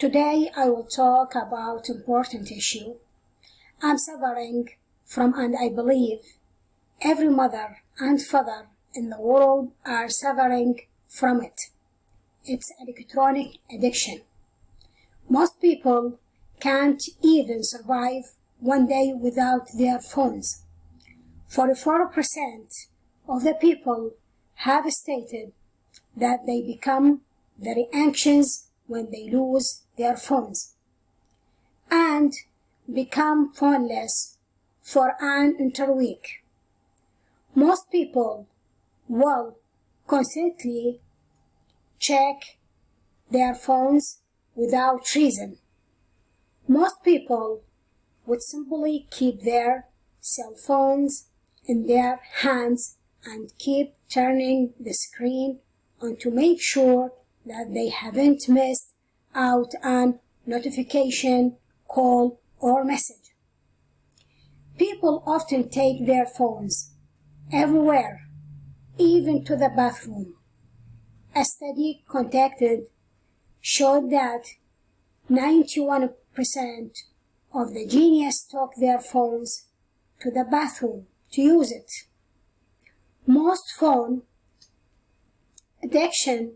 Today I will talk about important issue I'm suffering from, and I believe every mother and father in the world are suffering from it. It's electronic addiction. Most people can't even survive one day without their phones. 44% of the people have stated that they become very anxious when they lose their phones and become phoneless for an entire week. Most people will constantly check their phones without reason. Most people would simply keep their cell phones in their hands and keep turning the screen on to make sure that they haven't missed out on notification, call, or message. People often take their phones everywhere, even to the bathroom. A study conducted showed that 91% of the genius took their phones to the bathroom to use it. Most phone addiction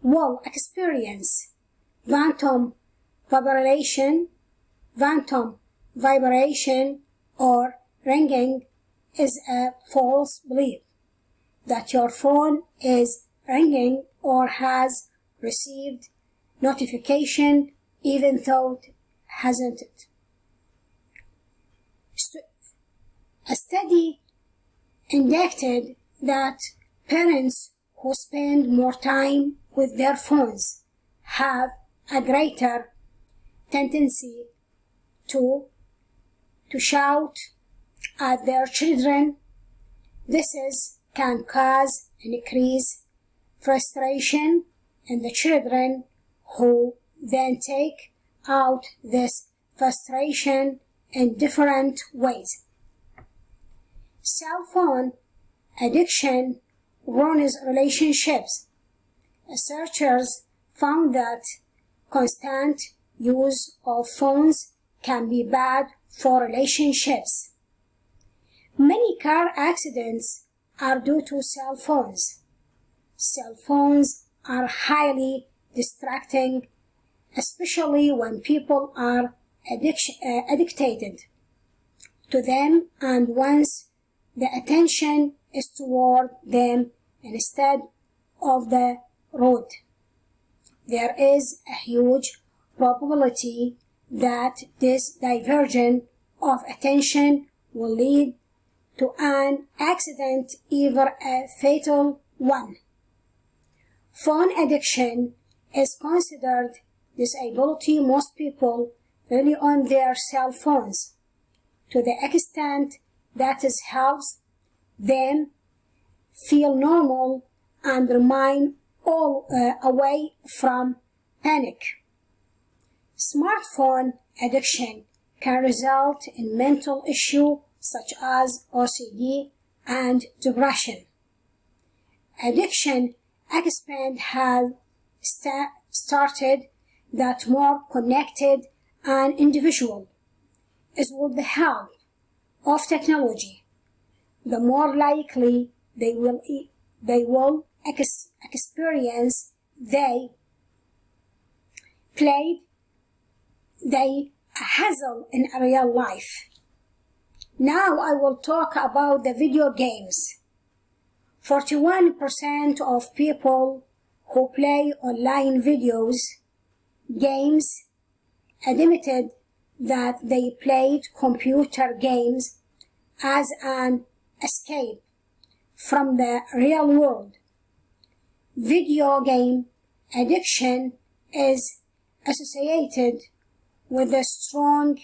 will experience phantom vibration or ringing is a false belief that your phone is ringing or has received notification even though it hasn't. A study indicated that parents who spend more time with their phones have a greater tendency to shout at their children. This can cause an increased frustration in the children, who then take out this frustration in different ways. Cell phone addiction ruins relationships. Researchers found that constant use of phones can be bad for relationships. Many car accidents are due to cell phones. Cell phones are highly distracting, especially when people are addicted to them, and once the attention is toward them instead of the road, there is a huge probability that this diversion of attention will lead to an accident, even a fatal one. Phone addiction is considered disability. Most people rely on their cell phones to the extent that it helps them feel normal and remain all away from panic. Smartphone addiction can result in mental issues such as OCD and depression. Addiction experts have started that more connected an individual is with the help of technology, the more likely they will experience they hassle in real life. Now I will talk about the video games. 41% of people who play online games admitted that they played computer games as an escape from the real world. Video game addiction is associated with a strong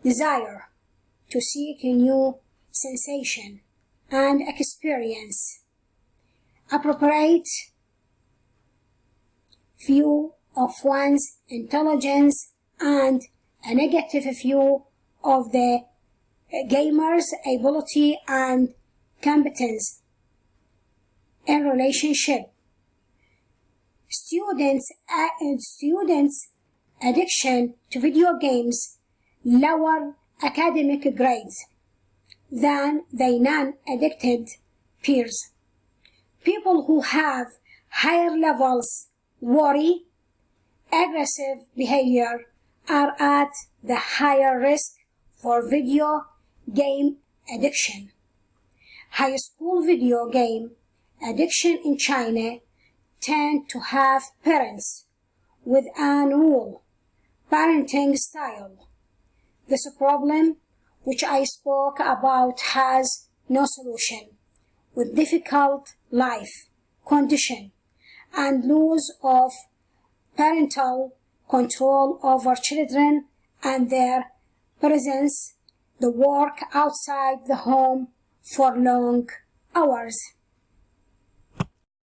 desire to seek a new sensation and experience, appropriate view of one's intelligence, and a negative view of the gamer's ability and competence in relationship. Students' addiction to video games lower academic grades than their non-addicted peers. People who have higher levels worry, aggressive behavior are at the higher risk for video game addiction. High school video game addiction in China tend to have parents with unruly parenting style. This problem, which I spoke about, has no solution, with difficult life condition and loss of parental control over children and their presence, the work outside the home for long hours.